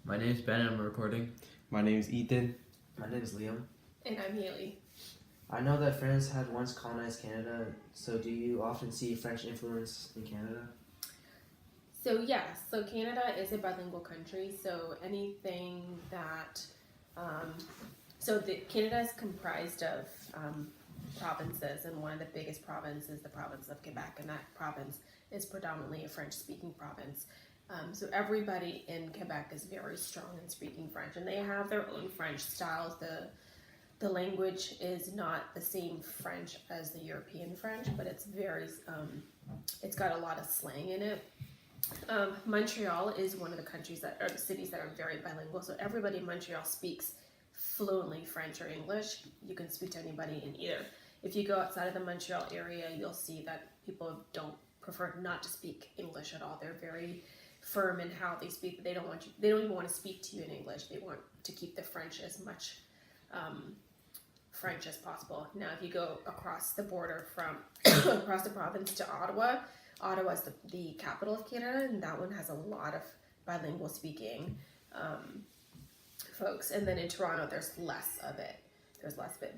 My name's Ben and I'm recording. My name is Ethan. My name is Liam. And I'm Haley. I know that France had once colonized Canada, so do you often see French influence in Canada? So so Canada is a bilingual country, so anything that, Canada is comprised of provinces, and one of the biggest provinces is the province of Quebec, and that province is predominantly a French-speaking province. So everybody in Quebec is very strong in speaking French, and they have their own French styles. The language is not the same French as the European French, but it's very, it's got a lot of slang in it. Montreal is one of the cities that are very bilingual, so everybody in Montreal speaks fluently French or English. You can speak to anybody in either. If you go outside of the Montreal area, you'll see that people don't prefer not to speak English at all. They're very firm in how they speak. They don't even want to speak to you in English. They want to keep the French as much French as possible. Now, if you go across the border from across the province to Ottawa, Ottawa is the capital of Canada, and that one has a lot of bilingual speaking folks. And then in Toronto, there's less of it.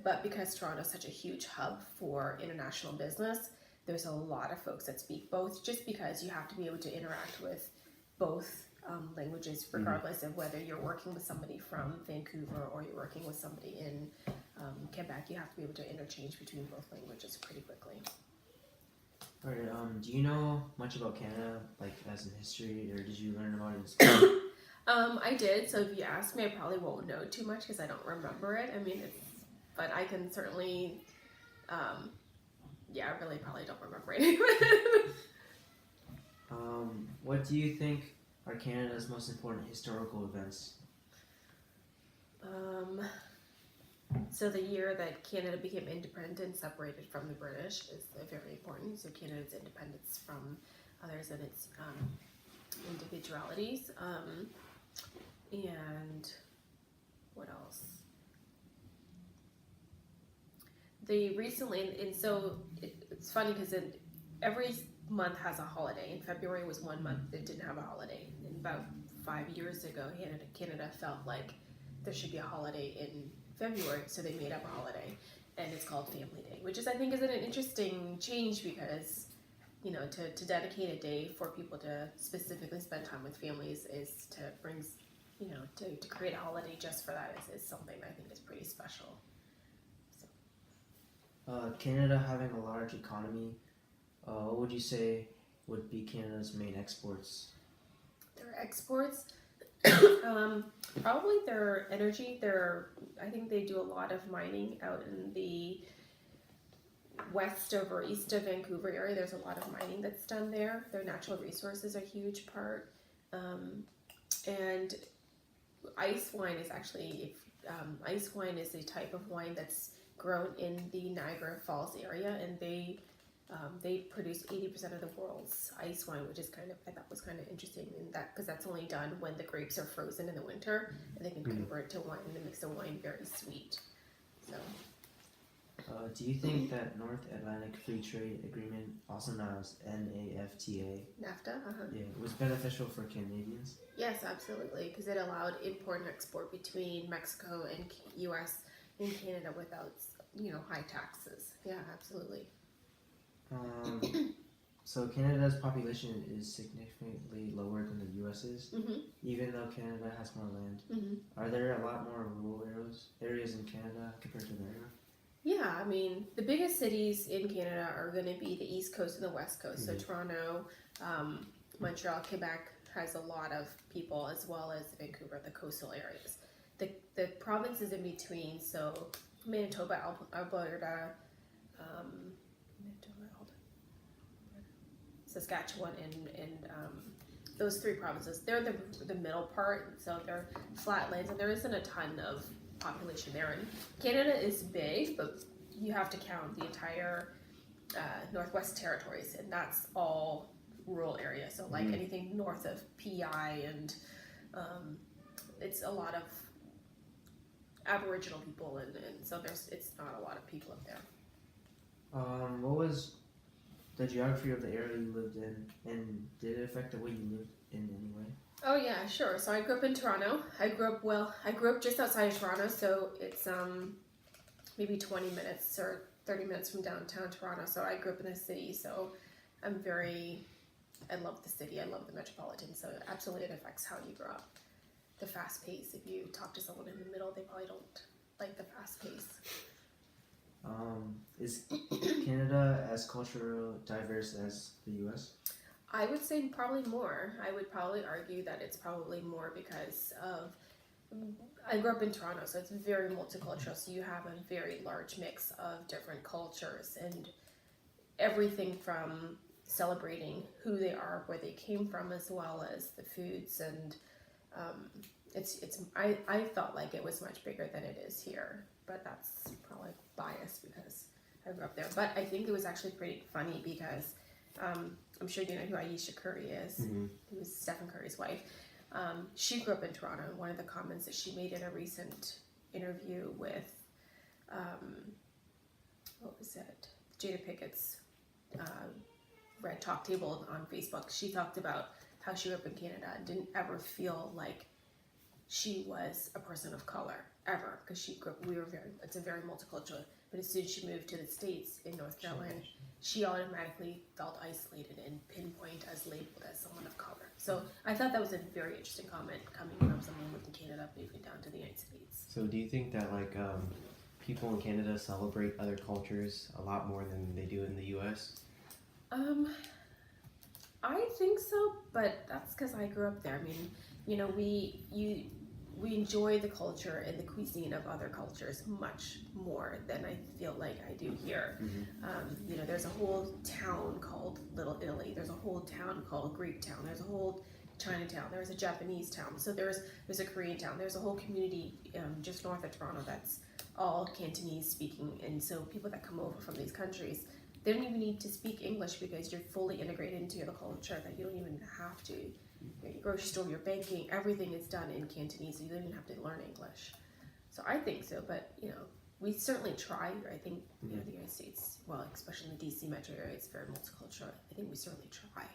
But because Toronto is such a huge hub for international business, there's a lot of folks that speak both, just because you have to be able to interact with both languages, regardless of whether you're working with somebody from Vancouver or you're working with somebody in Quebec. You have to be able to interchange between both languages pretty quickly. Alright, do you know much about Canada, like as in history, or did you learn about it in school? I did, so if you ask me, I probably won't know too much because I don't remember it. I mean, but I can certainly, I really probably don't remember it. What do you think are Canada's most important historical events? So the year that Canada became independent and separated from the British is very important. So Canada's independence from others and its individualities. And what else? It's funny because every month has a holiday, and February was one month that didn't have a holiday. And about 5 years ago, Canada felt like there should be a holiday in February, so they made up a holiday, and it's called Family Day, which is, I think, is an interesting change because, to dedicate a day for people to specifically spend time with families is to bring, to create a holiday just for that is something I think is pretty special. Canada having a large economy, what would you say would be Canada's main exports? Their exports, probably their energy. I think they do a lot of mining out in the west over east of Vancouver area. There's a lot of mining that's done there. Their natural resources are a huge part, and ice wine is actually ice wine is a type of wine that's grown in the Niagara Falls area, and they produce 80% of the world's ice wine, which is I thought was kind of interesting, in that because that's only done when the grapes are frozen in the winter, and they can convert to wine, and it makes the wine very sweet. So, do you think that North Atlantic Free Trade Agreement, also known as NAFTA, was beneficial for Canadians? Yes, absolutely, because it allowed import and export between Mexico and U.S. and Canada without high taxes. Yeah, absolutely. So Canada's population is significantly lower than the US's, even though Canada has more land. Are there a lot more rural areas in Canada compared to America? Yeah, I mean, the biggest cities in Canada are going to be the East Coast and the West Coast. So Toronto, Montreal, Quebec has a lot of people, as well as Vancouver, the coastal areas. The provinces in between, so Manitoba, Alberta, Saskatchewan, and those three provinces, they're the middle part, so they're flatlands, and there isn't a ton of population there. And Canada is big, but you have to count the entire Northwest Territories, and that's all rural area. So like anything north of PI, and it's a lot of Aboriginal people, and so it's not a lot of people up there. What was the geography of the area you lived in, and did it affect the way you lived in any way? Oh yeah, sure. So I grew up in Toronto. I grew up just outside of Toronto, so it's maybe 20 minutes or 30 minutes from downtown Toronto. So I grew up in the city, so I love the city. I love the metropolitan. So absolutely it affects how you grow up. The fast pace. If you talk to someone in the middle, they probably don't like the fast pace. Is Canada as cultural diverse as the U.S.? I would say probably more. I would probably argue that it's probably more because of I grew up in Toronto, so it's very multicultural. So you have a very large mix of different cultures and everything from celebrating who they are, where they came from, as well as the foods. And I felt like it was much bigger than it is here, but that's probably biased because I grew up there. But I think it was actually pretty funny because I'm sure you know who Aisha Curry is, who was Stephen Curry's wife. She grew up in Toronto, and one of the comments that she made in a recent interview with, what was it, Jada Pickett's Red Talk Table on Facebook, she talked about how she grew up in Canada and didn't ever feel like she was a person of color, ever, because she grew up, it's a very multicultural, but as soon as she moved to the States in North Carolina, she automatically felt isolated and pinpointed as labeled as someone of color. So I thought that was a very interesting comment coming from someone who lived in Canada moving down to the United States. So do you think that people in Canada celebrate other cultures a lot more than they do in the U.S.? I think so, but that's because I grew up there. I mean, you know, we enjoy the culture and the cuisine of other cultures much more than I feel like I do here. You know, there's a whole town called Little Italy. There's a whole town called Greek Town. There's a whole Chinatown. There's a Japanese town. So there's a Korean town. There's a whole community just north of Toronto that's all Cantonese speaking. And so people that come over from these countries, they don't even need to speak English because you're fully integrated into the culture that you don't even have to. Your grocery store, your banking, everything is done in Cantonese, so you don't even have to learn English. So I think so, but you know, we certainly try. I think you know the United States, well, especially in the DC metro area, it's very multicultural. I think we certainly try.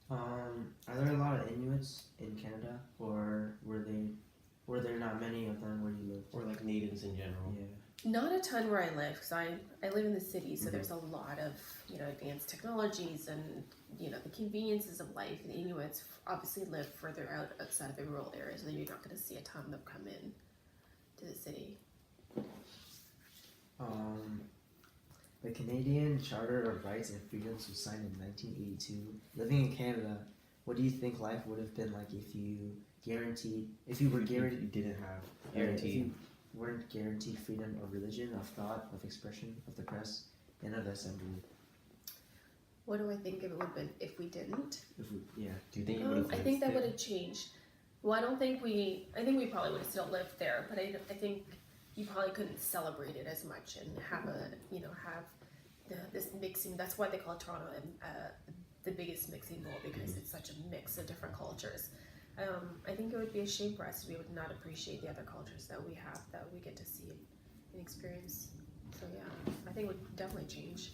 Are there a lot of Inuits in Canada, or were there not many of them where you live? Or like natives in general? Yeah. Not a ton where I live, because I live in the city, so there's a lot of, you know, advanced technologies and, you know, the conveniences of life. The Inuits obviously live further outside of the rural areas, so you're not going to see a ton of them come in to the city. The Canadian Charter of Rights and Freedoms was signed in 1982. Living in Canada, what do you think life would have been like if you were guaranteed, You didn't have if guaranteed. you weren't guaranteed freedom of religion, of thought, of expression, of the press, and of assembly? What do I think it would have been if we didn't? Do you think you would have I think that would have changed. Well, I think we probably would have still lived there, but I think you probably couldn't celebrate it as much and have this mixing. That's why they call Toronto the biggest mixing bowl, because it's such a mix of different cultures. I think it would be a shame for us if we would not appreciate the other cultures that we have, that we get to see and experience. So yeah, I think it would definitely change.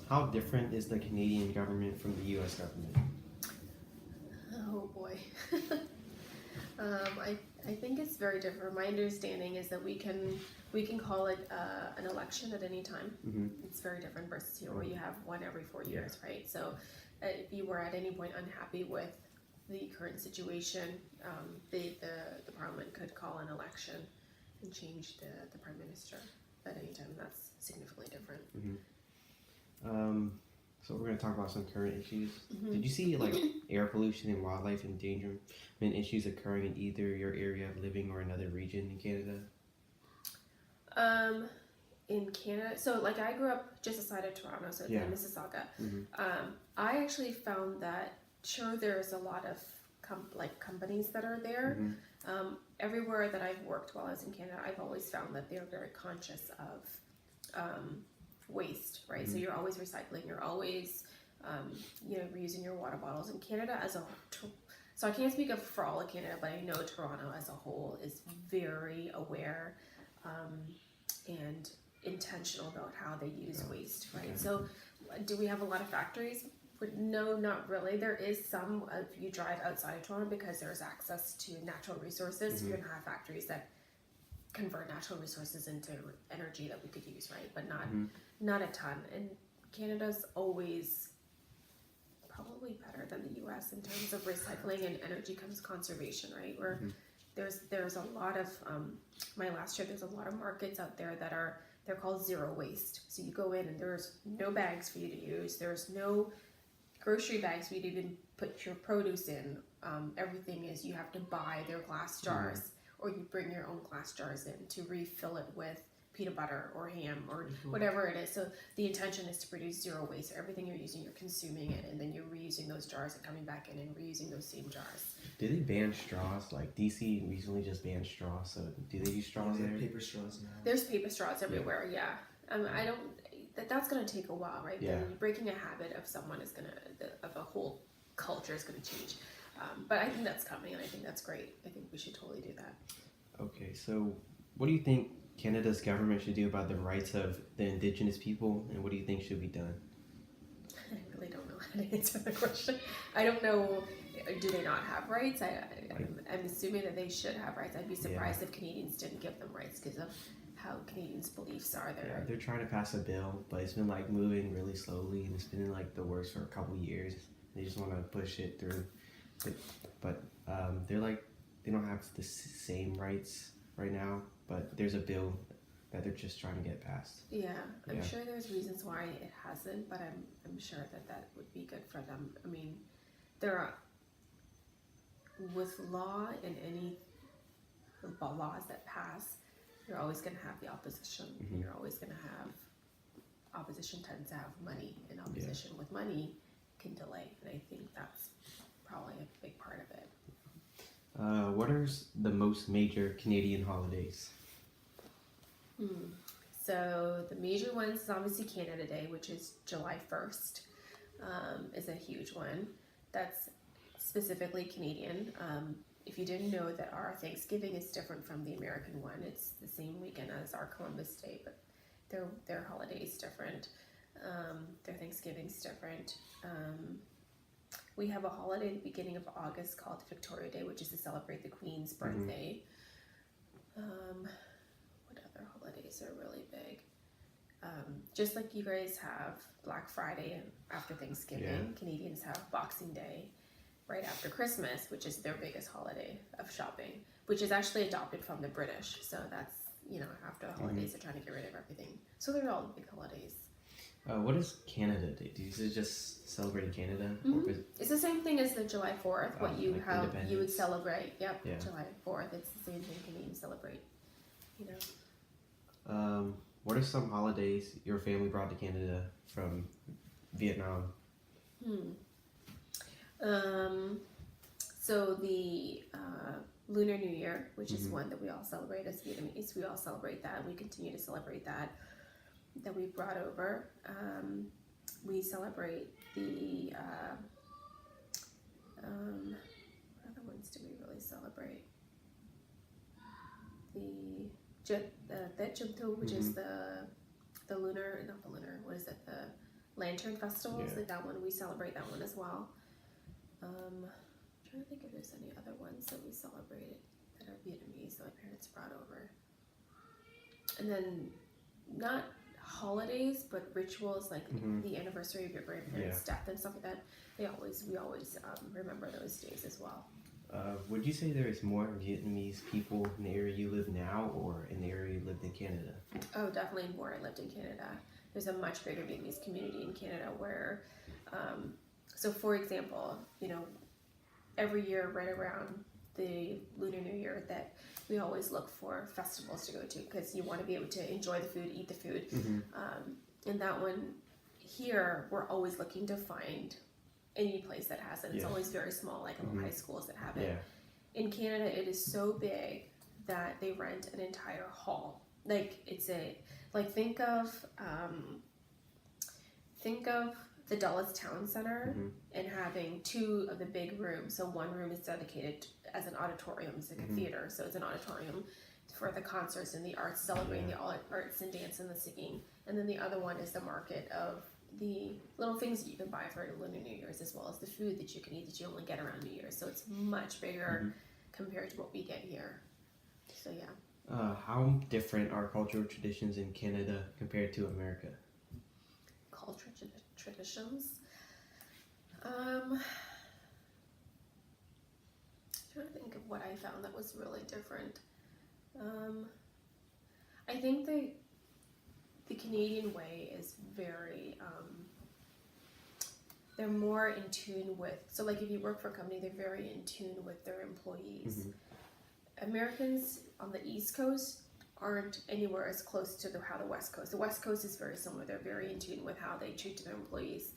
How different is the Canadian government from the U.S. government? Oh boy. I think it's very different. My understanding is that we can call it an election at any time. It's very different versus here, where you have one every 4 years, right? So if you were at any point unhappy with the current situation, the parliament could call an election and change the prime minister at any time. That's significantly different. So we're going to talk about some current issues. Did you see like air pollution and wildlife endangerment issues occurring in either your area of living or another region in Canada? In Canada, so like I grew up just outside of Toronto, so in Mississauga. I actually found that sure there's a lot of companies that are there. Everywhere that I've worked while I was in Canada, I've always found that they're very conscious of waste, right? So you're always recycling, you're always reusing your water bottles. In Canada as a whole, so I can't speak for all of Canada, but I know Toronto as a whole is very aware and intentional about how they use waste, right? So do we have a lot of factories? No, not really. There is some if you drive outside of Toronto because there's access to natural resources. You're gonna have factories that convert natural resources into energy that we could use, right? But not a ton. And Canada's always probably better than the U.S. in terms of recycling and energy conservation, right? Where there's a lot of my last year there's a lot of markets out there that they're called zero waste. So you go in and there's no bags for you to use. There's no grocery bags for you to even put your produce in. Everything is you have to buy their glass jars, or you bring your own glass jars in to refill it with peanut butter or ham or whatever it is. So the intention is to produce zero waste. So everything you're using, you're consuming it, and then you're reusing those jars and coming back in and reusing those same jars. Did they ban straws? Like DC recently just banned straws. So do they use straws there? Paper straws now. There's paper straws everywhere. Yeah. I don't. That's going to take a while, right? Yeah. Breaking a habit of someone is of a whole culture is going to change. But I think that's coming, and I think that's great. I think we should totally do that. Okay, so what do you think Canada's government should do about the rights of the Indigenous people, and what do you think should be done? I really don't know how to answer the question. I don't know. Do they not have rights? I'm assuming that they should have rights. I'd be surprised if Canadians didn't give them rights because of how Canadians' beliefs are there. Yeah, they're trying to pass a bill, but it's been like moving really slowly, and it's been like the worst for a couple years. They just want to push it through, but they're like they don't have the same rights right now. But there's a bill that they're just trying to get passed. Yeah, I'm sure there's reasons why it hasn't, but I'm sure that would be good for them. I mean, there are with law and any laws that pass, you're always going to have the opposition. You're always going to have opposition tends to have money, and opposition with money can delay, and I think that's probably a big part of it. What are the most major Canadian holidays? So the major ones is obviously Canada Day, which is July 1st, is a huge one. That's specifically Canadian. If you didn't know that our Thanksgiving is different from the American one, it's the same weekend as our Columbus Day, but their holiday is different. Their Thanksgiving's different. We have a holiday at the beginning of August called Victoria Day, which is to celebrate the Queen's birthday. What other holidays are really big? Just like you guys have Black Friday after Thanksgiving, Canadians have Boxing Day right after Christmas, which is their biggest holiday of shopping, which is actually adopted from the British. So that's, after the holidays, they're trying to get rid of everything. So they're all big holidays. What does Canada Day do? Is it just celebrating Canada? Or is It's the same thing as the July 4th, like you would celebrate. Yep, Yeah. July 4th. It's the same thing Canadians celebrate. What are some holidays your family brought to Canada from Vietnam? So the Lunar New Year, which is one that we all celebrate as Vietnamese, we all celebrate that. We continue to celebrate that we brought over. We celebrate the what other ones do we really celebrate? The Tết Trung Thu, which is the lunar, not the lunar, what is it? The Lantern Festivals. Like that one, we celebrate that one as well. I'm trying to think if there's any other ones that we celebrated that are Vietnamese that my parents brought over. And then not holidays, but rituals like the anniversary of your grandparents' death and stuff like that. We always remember those days as well. Would you say there is more Vietnamese people in the area you live now or in the area you lived in Canada? Oh, definitely more. I lived in Canada. There's a much bigger Vietnamese community in Canada where, so for example, every year right around the Lunar New Year that we always look for festivals to go to because you want to be able to enjoy the food, eat the food. And that one here, we're always looking to find any place that has it. It's always very small, like little high schools that have it. In Canada, it is so big that they rent an entire hall. Think of the Dulles Town Center and having two of the big rooms. So one room is dedicated as an auditorium, it's like a theater. So it's an auditorium for the concerts and the arts, celebrating the arts and dance and the singing. And then the other one is the market of the little things that you can buy for Lunar New Year's, as well as the food that you can eat that you only get around New Year's. So it's much bigger compared to what we get here. So yeah. How different are cultural traditions in Canada compared to America? Cultural traditions. Trying to think of what I found that was really different. I think the Canadian way is very, they're more in tune with, so like if you work for a company, they're very in tune with their employees. Americans on the East Coast aren't anywhere as close to how the West Coast. The West Coast is very similar. They're very in tune with how they treat their employees.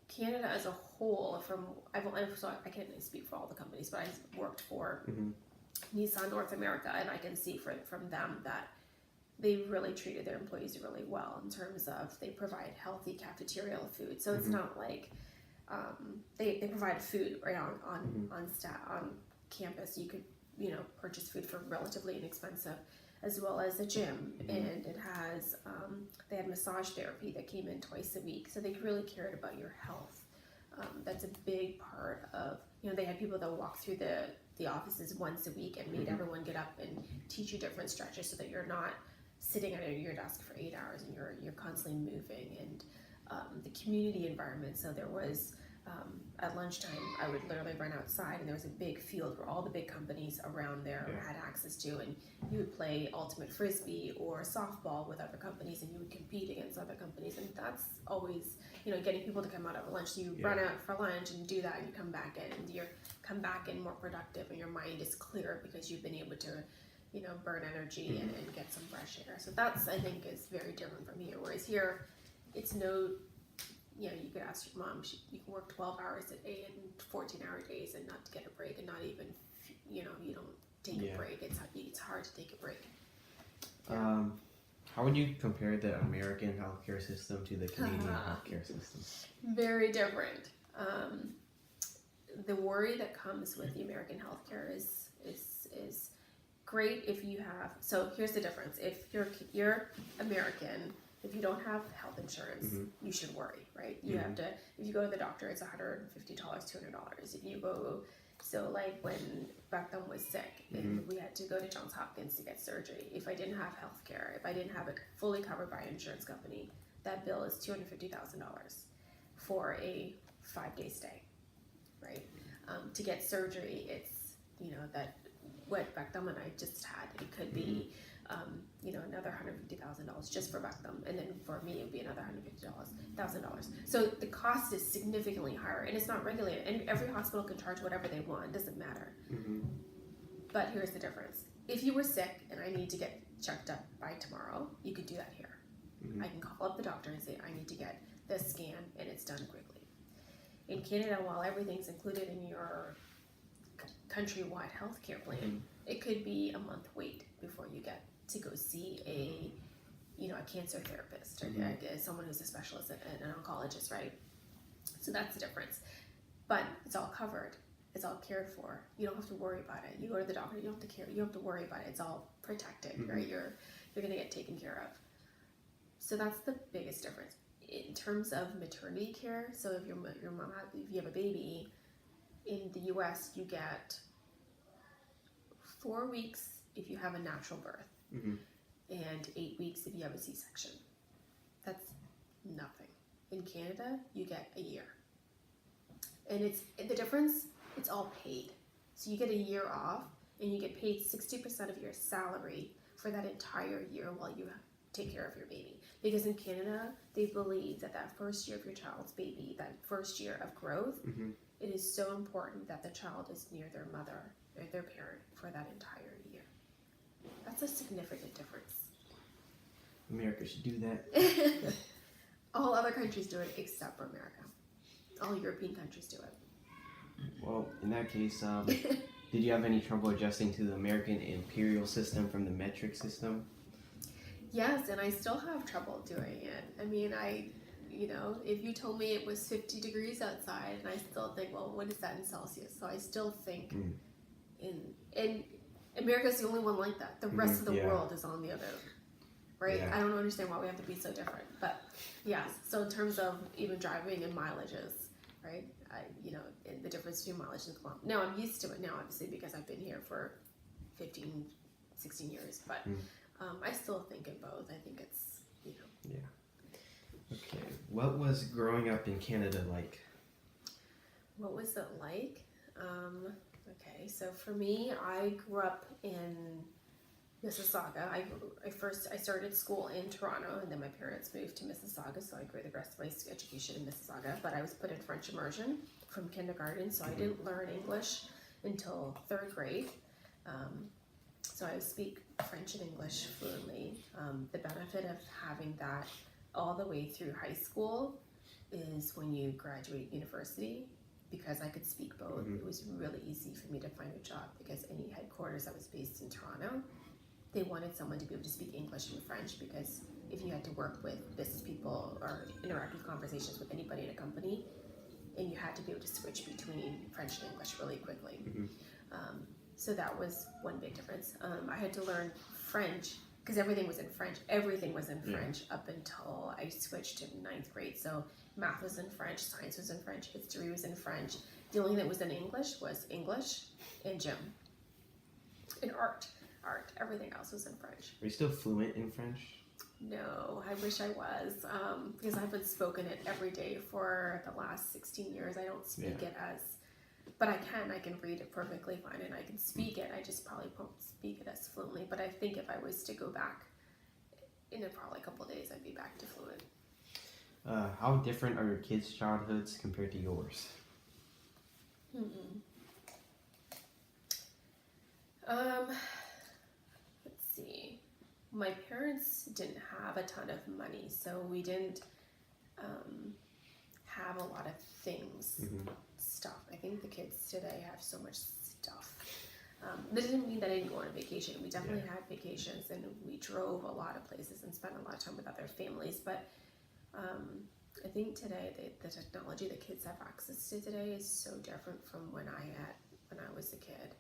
Canada as a whole, so I can't speak for all the companies, but I worked for Nissan North America, and I can see from them that they really treated their employees really well in terms of they provide healthy cafeteria food. So it's not like they provide food right on campus. You could purchase food for relatively inexpensive, as well as a gym, and it has they had massage therapy that came in twice a week. So they really cared about your health. That's a big part of they had people that walk through the offices once a week and made everyone get up and teach you different stretches so that you're not sitting at your desk for 8 hours and you're constantly moving, and the community environment. So there was at lunchtime I would literally run outside, and there was a big field where all the big companies around there had access to, and you would play ultimate frisbee or softball with other companies, and you would compete against other companies. And that's always getting people to come out at lunch. So you run out for lunch and do that, and you come back in, and you come back in more productive, and your mind is clear because you've been able to burn energy and get some fresh air. So that's, I think, is very different from here. Whereas here, it's no, you could ask your mom, you can work 12 hours a day and 14-hour days and not to get a break, and not even, you don't take a break. It's hard to take a break. Yeah. How would you compare the American healthcare system to the Canadian healthcare system? Very different. The worry that comes with the American healthcare is great if you have. So here's the difference. If you're American, if you don't have health insurance, you should worry, right? You have to. If you go to the doctor, it's $150, $200. If you go, so like when Beckham was sick and we had to go to Johns Hopkins to get surgery. If I didn't have health care, if I didn't have it fully covered by an insurance company, that bill is $250,000 for a 5-day stay, right? To get surgery, it's that what Beckham and I just had. It could be another $150,000 just for Beckham, and then for me it would be another $150,000. So the cost is significantly higher, and it's not regulated. And every hospital can charge whatever they want. It doesn't matter. But here's the difference: if you were sick and I need to get checked up by tomorrow, you could do that here. I can call up the doctor and say I need to get this scan, and it's done quickly. In Canada, while everything's included in your countrywide healthcare plan, it could be a month wait before you get to go see a cancer therapist or someone who's a specialist and an oncologist, right? So that's the difference. But it's all covered. It's all cared for. You don't have to worry about it. You go to the doctor, you don't have to care. You don't have to worry about it. It's all protected, right? You're going to get taken care of. So that's the biggest difference. In terms of maternity care, so if your mom, if you have a baby, in the U.S. you get 4 weeks if you have a natural birth, and 8 weeks if you have a C-section. That's nothing. In Canada, you get a year, and it's the difference. It's all paid, so you get a year off, and you get paid 60% of your salary for that entire year while you take care of your baby. Because in Canada, they believe that first year of your child's baby, that first year of growth, it is so important that the child is near their mother or their parent for that entire year. That's a significant difference. America should do that. All other countries do it except for America. All European countries do it. Well, in that case, did you have any trouble adjusting to the American imperial system from the metric system? Yes, and I still have trouble doing it. I mean, if you told me it was 50 degrees outside, and I still think, well, what is that in Celsius? So I still think in America's the only one like that. The rest of the world is on the other right? Yeah. I don't understand why we have to be so different. But yes, so in terms of even driving and mileages, right? The difference between mileage and kilometers. Now I'm used to it now, obviously, because I've been here for 15, 16 years. But I still think in both. I think it's, Yeah. Okay. What was growing up in Canada like? What was it like? Okay, so for me, I grew up in Mississauga. I started school in Toronto, and then my parents moved to Mississauga, so I grew the rest of my education in Mississauga. But I was put in French immersion from kindergarten, so I didn't learn English until 3rd grade. So I speak French and English fluently. The benefit of having that all the way through high school is when you graduate university, because I could speak both. It was really easy for me to find a job, because any headquarters that was based in Toronto, they wanted someone to be able to speak English and French, because if you had to work with business people or interact with conversations with anybody in a company, and you had to be able to switch between French and English really quickly. So that was one big difference. I had to learn French because everything was in French. Everything was in French up until I switched to 9th grade. So math was in French, science was in French, history was in French. The only thing that was in English was English and gym. And art. Everything else was in French. Are you still fluent in French? No, I wish I was, because I haven't spoken it every day for the last 16 years. I don't speak it as, but I can read it perfectly fine, and I can speak it. I just probably won't speak it as fluently, but I think if I was to go back in probably a couple of days, I'd be back to fluent. How different are your kids' childhoods compared to yours? Let's see. My parents didn't have a ton of money, so we didn't have a lot of things, stuff. I think the kids today have so much stuff. That doesn't mean that I didn't go on a vacation. We definitely had vacations, and we drove a lot of places and spent a lot of time with other families. But I think today the technology that kids have access to today is so different from when I was a kid.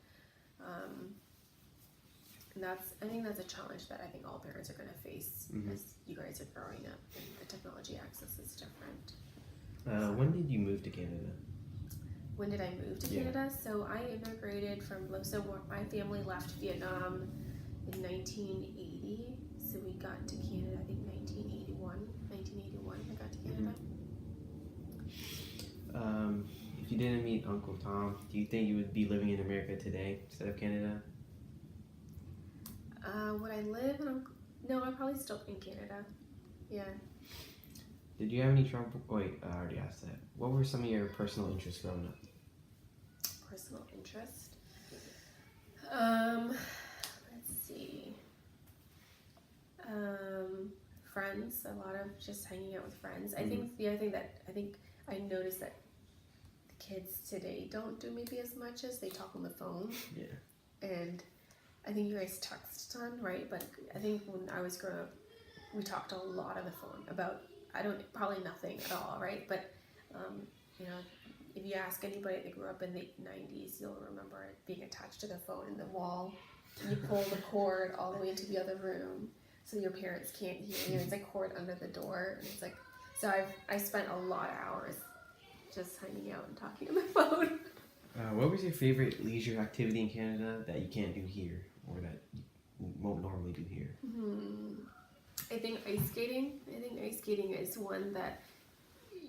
And I think that's a challenge that I think all parents are going to face as you guys are growing up, and the technology access is different. When did you move to Canada? When did I move to Canada? So I immigrated my family left Vietnam in 1980. So we got to Canada, I think 1981 I got to Canada. If you didn't meet Uncle Tom, do you think you would be living in America today instead of Canada? Would I live in No, I'd probably still be in Canada. Yeah. Did you have any trouble? Wait, I already asked that. What were some of your personal interests growing up? Personal interest? Let's see. Friends, a lot of just hanging out with friends. I think the other thing that I noticed that the kids today don't do maybe as much as they talk on the phone. Yeah. And I think you guys text a ton, right? But I think when I was growing up, we talked a lot on the phone about, probably nothing at all, right? But, if you ask anybody that grew up in the 90s, you'll remember it being attached to the phone in the wall. You pull the cord all the way into the other room so your parents can't hear you. It's a cord under the door. And it's like, so I spent a lot of hours just hanging out and talking on the phone. What was your favorite leisure activity in Canada that you can't do here, or that you won't normally do here? I think ice skating. I think ice skating is one that,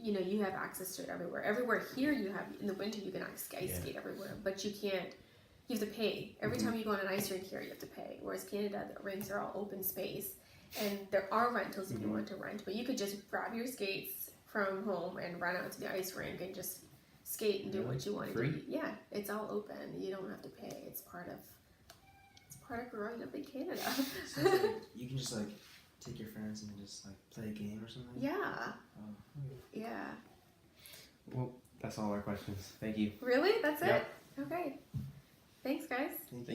you have access to it everywhere. Everywhere here in the winter you can ice skate everywhere, but you have to pay. Every time you go on an ice rink here, you have to pay. Whereas Canada, the rinks are all open space, and there are rentals if you want to rent, but you could just grab your skates from home and run out to the ice rink and just skate and do what you want to do. Yeah, it's all open. You don't have to pay. It's part of growing up in Canada. So it's like, you can just take your friends and just play a game or something? Yeah. Oh. Yeah. Well, that's all our questions. Thank you. Really? That's Yep. it? Okay. Thanks, guys. Thank you.